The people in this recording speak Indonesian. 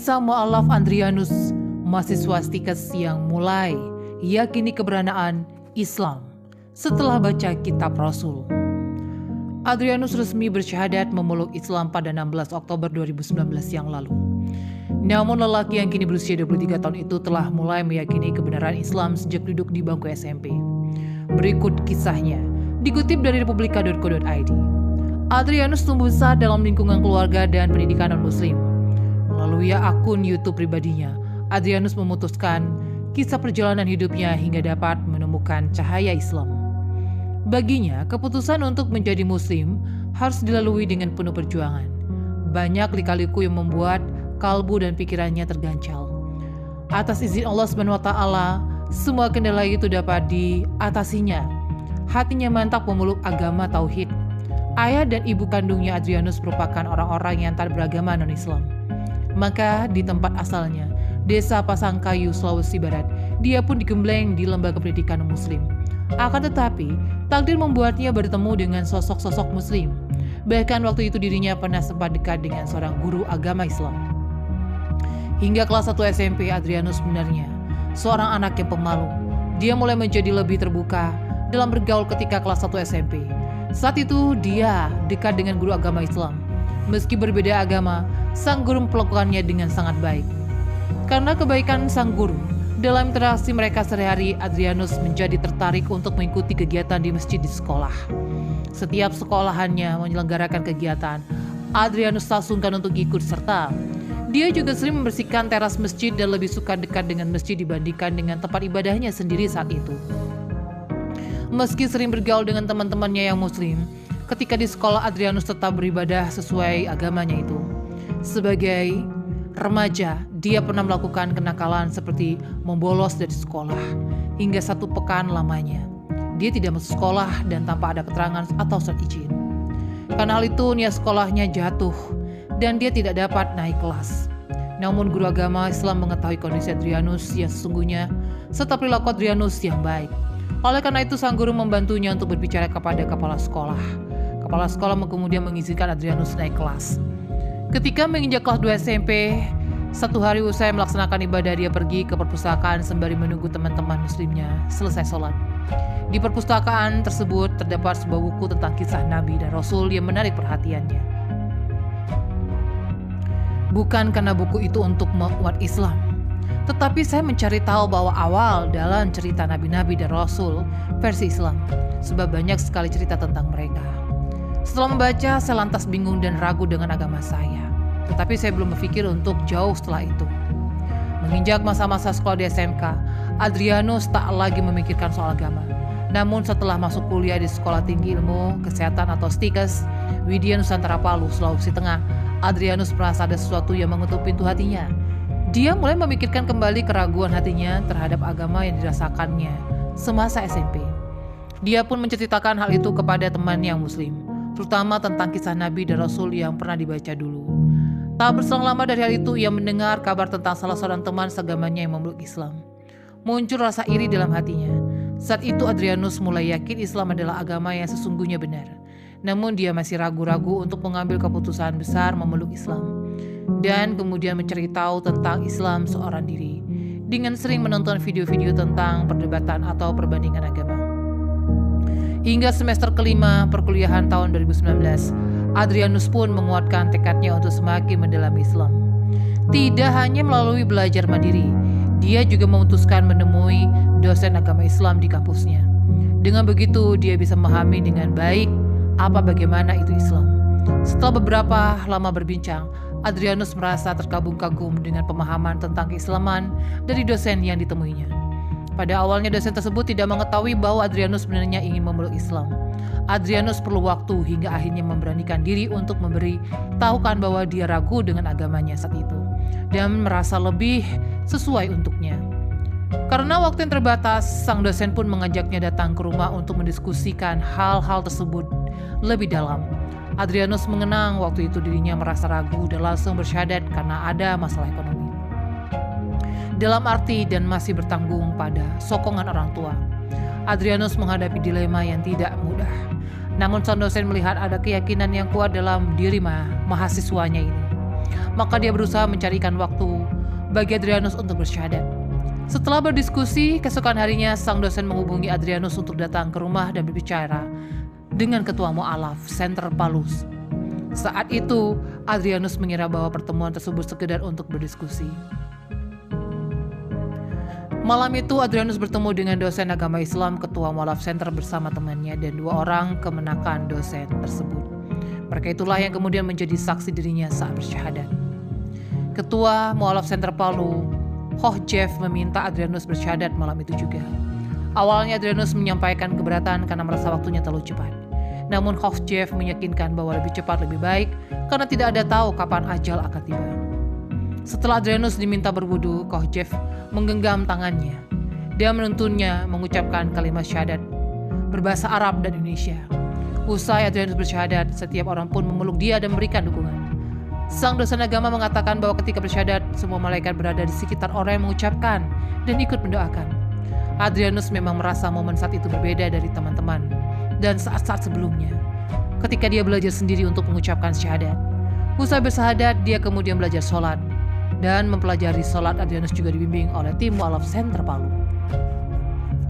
Kisah mu'alaf Adrianus, mahasiswa Stikes yang mulai yakini keberadaan Islam setelah baca kitab Rasul. Adrianus resmi bersyahadat memeluk Islam pada 16 Oktober 2019 yang lalu. Namun lelaki yang kini berusia 23 tahun itu telah mulai meyakini kebenaran Islam sejak duduk di bangku SMP. Berikut kisahnya, dikutip dari republika.co.id. Adrianus tumbuh besar dalam lingkungan keluarga dan pendidikan non-muslim. Melalui akun YouTube pribadinya, Adrianus memutuskan kisah perjalanan hidupnya hingga dapat menemukan cahaya Islam. Baginya, keputusan untuk menjadi muslim harus dilalui dengan penuh perjuangan. Banyak lika-liku yang membuat kalbu dan pikirannya terganjal. Atas izin Allah SWT, semua kendala itu dapat diatasinya. Hatinya mantap memeluk agama tauhid. Ayah dan ibu kandungnya Adrianus merupakan orang-orang yang tak beragama non-Islam. Maka di tempat asalnya, Desa Pasangkayu, Sulawesi Barat, dia pun digembleng di lembaga pendidikan muslim. Akan tetapi, takdir membuatnya bertemu dengan sosok-sosok muslim. Bahkan waktu itu dirinya pernah sempat dekat dengan seorang guru agama Islam. Hingga kelas 1 SMP, Adrianus sebenarnya seorang anak yang pemalu. Dia mulai menjadi lebih terbuka dalam bergaul ketika kelas 1 SMP. Saat itu dia dekat dengan guru agama Islam. Meski berbeda agama, sang guru memperlakukannya dengan sangat baik. Karena kebaikan sang guru, dalam interaksi mereka sehari-hari, Adrianus menjadi tertarik untuk mengikuti kegiatan di masjid di sekolah. Setiap sekolahannya menyelenggarakan kegiatan, Adrianus tak sungkan untuk ikut serta. Dia juga sering membersihkan teras masjid dan lebih suka dekat dengan masjid dibandingkan dengan tempat ibadahnya sendiri saat itu. Meski sering bergaul dengan teman-temannya yang muslim, ketika di sekolah Adrianus tetap beribadah sesuai agamanya itu. Sebagai remaja, dia pernah melakukan kenakalan seperti membolos dari sekolah hingga 1 pekan lamanya. Dia tidak masuk sekolah dan tanpa ada keterangan atau surat izin. Karena hal itu, nilai sekolahnya jatuh dan dia tidak dapat naik kelas. Namun guru agama Islam mengetahui kondisi Adrianus yang sesungguhnya serta perilaku Adrianus yang baik. Oleh karena itu, sang guru membantunya untuk berbicara kepada kepala sekolah. Kepala sekolah kemudian mengizinkan Adrianus naik kelas. Ketika menginjak kelas 2 SMP, 1 hari usai melaksanakan ibadah, dia pergi ke perpustakaan sembari menunggu teman-teman muslimnya selesai sholat. Di perpustakaan tersebut terdapat sebuah buku tentang kisah Nabi dan Rasul yang menarik perhatiannya. Bukan karena buku itu untuk menguat Islam, tetapi saya mencari tahu bahwa awal dalam cerita Nabi-Nabi dan Rasul versi Islam, sebab banyak sekali cerita tentang mereka. Setelah membaca, saya lantas bingung dan ragu dengan agama saya. Tetapi saya belum berpikir untuk jauh setelah itu. Menginjak masa-masa sekolah di SMK, Adrianus tak lagi memikirkan soal agama. Namun setelah masuk kuliah di Sekolah Tinggi Ilmu Kesehatan atau Stikes, Widya Nusantara Palu, Sulawesi Tengah, Adrianus merasa ada sesuatu yang mengetuk pintu hatinya. Dia mulai memikirkan kembali keraguan hatinya terhadap agama yang dirasakannya semasa SMP. Dia pun menceritakan hal itu kepada teman yang muslim, terutama tentang kisah Nabi dan Rasul yang pernah dibaca dulu. Tak berselang lama dari hal itu, ia mendengar kabar tentang salah seorang teman seagamanya yang memeluk Islam. Muncul rasa iri dalam hatinya. Saat itu Adrianus mulai yakin Islam adalah agama yang sesungguhnya benar. Namun dia masih ragu-ragu untuk mengambil keputusan besar memeluk Islam. Dan kemudian mencari tahu tentang Islam seorang diri, dengan sering menonton video-video tentang perdebatan atau perbandingan agama. Hingga semester kelima perkuliahan tahun 2019, Adrianus pun menguatkan tekadnya untuk semakin mendalami Islam. Tidak hanya melalui belajar mandiri, dia juga memutuskan menemui dosen agama Islam di kampusnya. Dengan begitu, dia bisa memahami dengan baik bagaimana itu Islam. Setelah beberapa lama berbincang, Adrianus merasa terkagum-kagum dengan pemahaman tentang keislaman dari dosen yang ditemuinya. Pada awalnya dosen tersebut tidak mengetahui bahwa Adrianus sebenarnya ingin memeluk Islam. Adrianus perlu waktu hingga akhirnya memberanikan diri untuk memberi tahukan bahwa dia ragu dengan agamanya saat itu dan merasa lebih sesuai untuknya. Karena waktu yang terbatas, sang dosen pun mengajaknya datang ke rumah untuk mendiskusikan hal-hal tersebut lebih dalam. Adrianus mengenang waktu itu dirinya merasa ragu dan langsung bersyahadat karena ada masalah ekonomi. Dalam arti dan masih bertanggung pada sokongan orang tua, Adrianus menghadapi dilema yang tidak mudah. Namun sang dosen melihat ada keyakinan yang kuat dalam diri mahasiswanya ini. maka dia berusaha mencarikan waktu bagi Adrianus untuk bersyahadat. Setelah berdiskusi, keesokan harinya sang dosen menghubungi Adrianus untuk datang ke rumah dan berbicara dengan ketua mu'alaf Center Palus. Saat itu, Adrianus mengira bahwa pertemuan tersebut sekedar untuk berdiskusi. Malam itu, Adrianus bertemu dengan dosen agama Islam ketua mu'alaf Center bersama temannya dan 2 orang kemenakan dosen tersebut. Mereka itulah yang kemudian menjadi saksi dirinya saat bersyahadat. Ketua mu'alaf Center Palu, Hoh Jeff, meminta Adrianus bersyahadat malam itu juga. Awalnya Adrianus menyampaikan keberatan karena merasa waktunya terlalu cepat. Namun Hoh Jeff meyakinkan bahwa lebih cepat lebih baik karena tidak ada tahu kapan ajal akan tiba. Setelah Adrianus diminta berwudu, Hoh Jeff menggenggam tangannya. Dia menuntunnya mengucapkan kalimat syahadat berbahasa Arab dan Indonesia. Usai Adrianus bersyahadat, setiap orang pun memeluk dia dan memberikan dukungan. Sang dosen agama mengatakan bahwa ketika bersyahadat, semua malaikat berada di sekitar orang yang mengucapkan dan ikut mendoakan. Adrianus memang merasa momen saat itu berbeda dari teman-teman dan saat-saat sebelumnya, ketika dia belajar sendiri untuk mengucapkan syahadat. Usai bersyahadat, dia kemudian belajar sholat dan mempelajari sholat. Adrianus juga dibimbing oleh tim mu'alaf Center Palu.